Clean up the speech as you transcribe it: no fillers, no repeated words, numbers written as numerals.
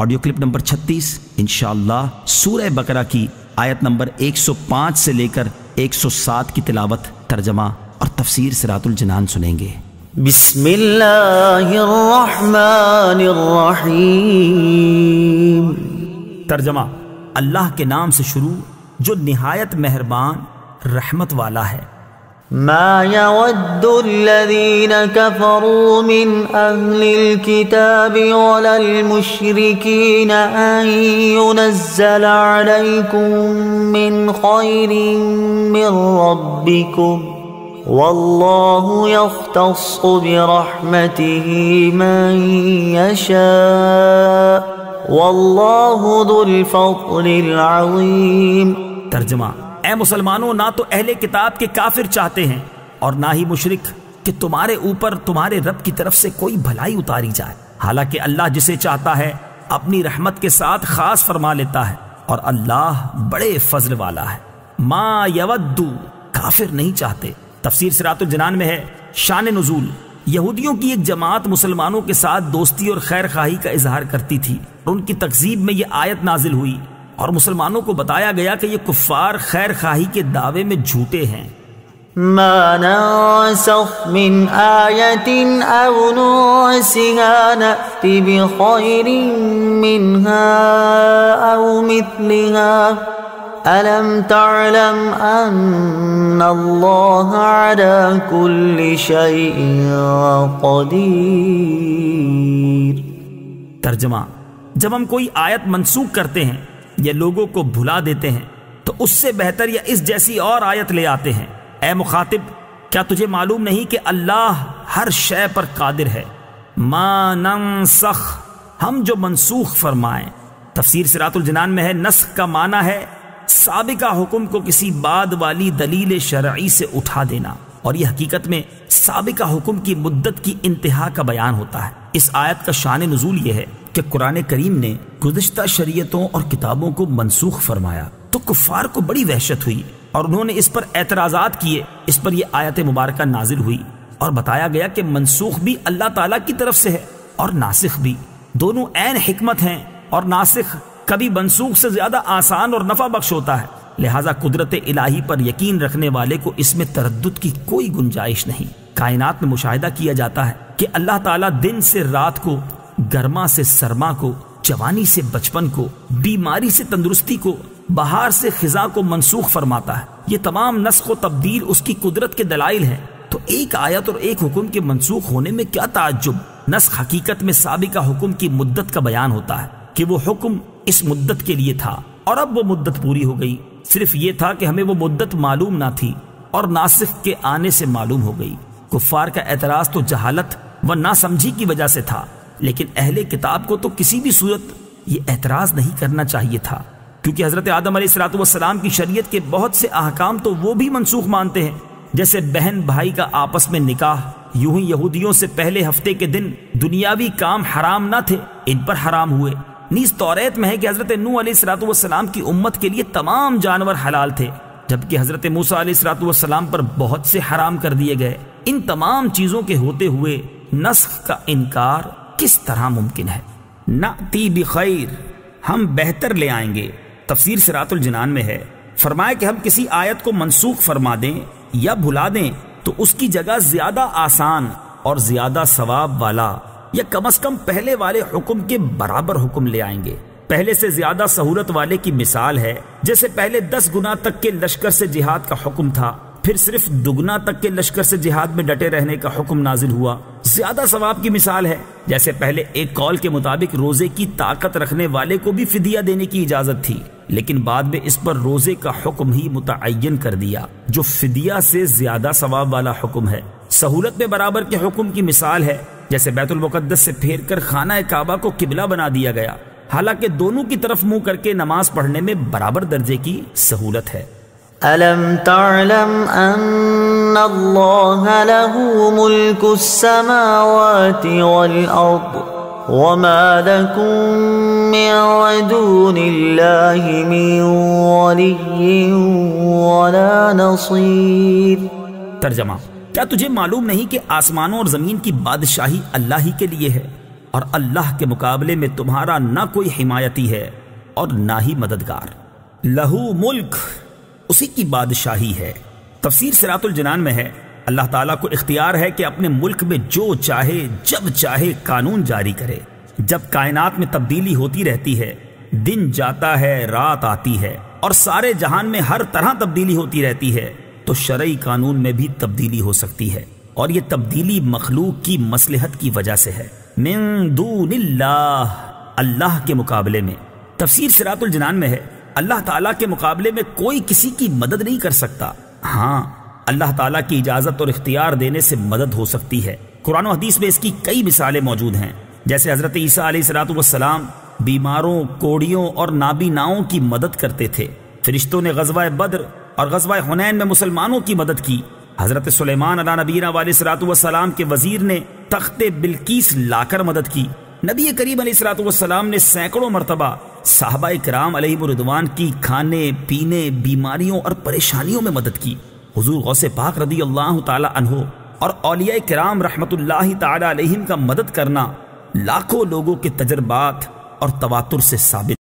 Audio clip number 36 انشاءاللہ سورہ بقرہ کی آیت نمبر 105 سے لے کر 107 کی تلاوت، ترجمہ اور تفسیر صراط الجنان سنیں گے۔ بسم اللہ الرحمن الرحیم۔ ترجمہ: اللہ کے نام سے شروع جو نہایت مہربان رحمت والا ہے۔ ما يود الذين كفروا من أهل الكتاب ولا المشركين أن ينزل عليكم من خير من ربكم والله يختص برحمته من يشاء والله ذو الفضل العظيم۔ ترجمہ: اے مسلمانوں، نہ تو اہل کتاب کے کافر چاہتے ہیں اور نہ ہی مشرک کہ تمہارے اوپر تمہارے رب کی طرف سے کوئی بھلائی اتاری جائے، حالانکہ اللہ جسے چاہتا ہے اپنی رحمت کے ساتھ خاص فرما لیتا ہے اور اللہ بڑے فضل والا ہے۔ ما یود، کافر نہیں چاہتے۔ تفسیر صراط الجنان میں ہے شان نزول: یہودیوں کی ایک جماعت مسلمانوں کے ساتھ دوستی اور خیر خواہی کا اظہار کرتی تھی اور ان کی تکذیب میں یہ آیت نازل ہوئی اور مسلمانوں کو بتایا گیا کہ یہ کفار خیر خواہی کے دعوے میں جھوٹے ہیں۔ ما ننسخ من آیت او ننسها نأت بخیر منها او مثلها ألم تعلم أن الله على كل شيء قدیر۔ ترجمہ: جب ہم کوئی آیت منسوخ کرتے ہیں یا لوگوں کو بھلا دیتے ہیں تو اس سے بہتر یا اس جیسی اور آیت لے آتے ہیں۔ اے مخاطب، کیا تجھے معلوم نہیں کہ اللہ ہر شے پر قادر ہے؟ ما ننسخ، ہم جو منسوخ فرمائیں۔ تفسیر صراط الجنان میں ہے نسخ کا معنی ہے سابقہ حکم کو کسی بعد والی دلیل شرعی سے اٹھا دینا، اور یہ حقیقت میں سابقہ حکم کی مدت کی انتہا کا بیان ہوتا ہے۔ اس آیت کا شان نزول یہ ہے کہ قرآن کریم نے گزشتہ شریعتوں اور کتابوں کو منسوخ فرمایا تو کفار کو بڑی وحشت ہوئی اور انہوں نے اس پر اعتراضات کیے۔ اس پر یہ آیت مبارکہ نازل ہوئی اور بتایا گیا کہ منسوخ بھی اللہ تعالیٰ کی طرف سے ہے اور ناسخ بھی، دونوں عین حکمت ہیں، اور ناسخ کبھی منسوخ سے زیادہ آسان اور نفع بخش ہوتا ہے، لہٰذا قدرت الہی پر یقین رکھنے والے کو اس میں تردد کی کوئی گنجائش نہیں۔ کائنات میں مشاہدہ کیا جاتا ہے کہ اللہ تعالیٰ دن سے رات کو، گرما سے سرما کو، جوانی سے بچپن کو، بیماری سے تندرستی کو، بہار سے خزاں کو منسوخ فرماتا ہے۔ یہ تمام نسخ و تبدیل اس کی قدرت کے دلائل ہیں۔ تو ایک آیت اور ایک حکم کے منسوخ ہونے میں کیا تعجب؟ نسخ حقیقت میں سابقہ حکم کی مدت کا بیان ہوتا ہے کہ وہ حکم اس مدت کے لیے تھا اور اب وہ مدت پوری ہو گئی، صرف یہ تھا کہ ہمیں وہ مدت معلوم نہ تھی اور ناسخ کے آنے سے معلوم ہو گئی۔ کفار کا اعتراض تو جہالت و ناسمجھی کی وجہ سے تھا، لیکن اہل کتاب کو تو کسی بھی صورت یہ اعتراض نہیں کرنا چاہیے تھا، کیونکہ حضرت آدم علیہ السلام کی شریعت کے بہت سے احکام تو وہ بھی منسوخ مانتے ہیں، جیسے بہن بھائی کا آپس میں نکاح۔ یوں ہی یہودیوں سے پہلے ہفتے کے دن دنیاوی کام حرام نہ تھے، ان پر حرام ہوئے۔ نیز توریت میں ہے کہ حضرت نوح علیہ السلام کی امت کے لیے تمام جانور حلال تھے، جبکہ حضرت موسیٰ علیہ السلام پر بہت سے حرام کر دیے گئے۔ ان تمام چیزوں کے ہوتے ہوئے نسخ کا انکار کس طرح ممکن ہے؟ نأتی بخیر، ہم بہتر لے آئیں گے۔ تفسیر صراط الجنان میں ہے فرمایا کہ ہم کسی آیت کو منسوخ فرما دیں یا بھلا دیں تو اس کی جگہ زیادہ آسان اور زیادہ ثواب والا یا کم از کم پہلے والے حکم کے برابر حکم لے آئیں گے۔ پہلے سے زیادہ سہولت والے کی مثال ہے جیسے پہلے 10 گنا تک کے لشکر سے جہاد کا حکم تھا، پھر صرف دگنا تک کے لشکر سے جہاد میں ڈٹے رہنے کا حکم نازل ہوا۔ زیادہ ثواب کی مثال ہے جیسے پہلے ایک قول کے مطابق روزے کی طاقت رکھنے والے کو بھی فدیہ دینے کی اجازت تھی، لیکن بعد میں اس پر روزے کا حکم ہی متعین کر دیا جو فدیہ سے زیادہ ثواب والا حکم ہے۔ سہولت میں برابر کے حکم کی مثال ہے جیسے بیت المقدس سے پھیر کر خانہ کعبہ کو قبلہ بنا دیا گیا، حالانکہ دونوں کی طرف منہ کر کے نماز پڑھنے میں برابر درجے کی سہولت ہے۔ أَلَمْ تَعْلَمْ أَنَّ اللَّهَ لَهُ مُلْكُ السَّمَاوَاتِ وَالْأَرْضِ وَمَا لَكُم مِّن دُونِ اللَّهِ مِن وَلِيٍّ وَلَا نَصِيرٍ۔ ترجمہ: کیا تجھے معلوم نہیں کہ آسمانوں اور زمین کی بادشاہی اللہ ہی کے لیے ہے اور اللہ کے مقابلے میں تمہارا نہ کوئی حمایتی ہے اور نہ ہی مددگار۔ لہو ملک، اسی کی بادشاہی ہے۔ تفسیر صراط الجنان میں ہے اللہ تعالیٰ کو اختیار ہے کہ اپنے ملک میں جو چاہے جب چاہے قانون جاری کرے۔ جب کائنات میں تبدیلی ہوتی رہتی ہے، دن جاتا ہے رات آتی ہے اور سارے جہان میں ہر طرح تبدیلی ہوتی رہتی ہے، تو شرعی قانون میں بھی تبدیلی ہو سکتی ہے، اور یہ تبدیلی مخلوق کی مصلحت کی وجہ سے ہے۔ من دون اللہ، اللہ کے مقابلے میں۔ تفسیر صراط الجنان میں ہے اللہ تعالیٰ کے مقابلے میں کوئی کسی کی مدد نہیں کر سکتا، ہاں اللہ تعالیٰ کی اجازت اور اختیار دینے سے مدد ہو سکتی ہے۔ قرآن و حدیث میں اس کی کئی مثالیں موجود ہیں، جیسے حضرت عیسیٰ علیہ السلام بیماروں، کوڑیوں اور نابیناؤں کی مدد کرتے تھے۔ فرشتوں نے غزوہ بدر اور غزوہ حنین میں مسلمانوں کی مدد کی۔ حضرت سلیمان علیہ نبینا علیہ السلام کے وزیر نے تخت بلقیس لا کر مدد کی۔ نبی کریم علیہ السلام نے سینکڑوں مرتبہ صحابہ کرام علیہم رضوان کی کھانے پینے، بیماریوں اور پریشانیوں میں مدد کی۔ حضور غوث پاک رضی اللہ تعالی عنہ اور اولیاء کرام رحمت اللہ تعالی علیہم کا مدد کرنا لاکھوں لوگوں کے تجربات اور تواتر سے ثابت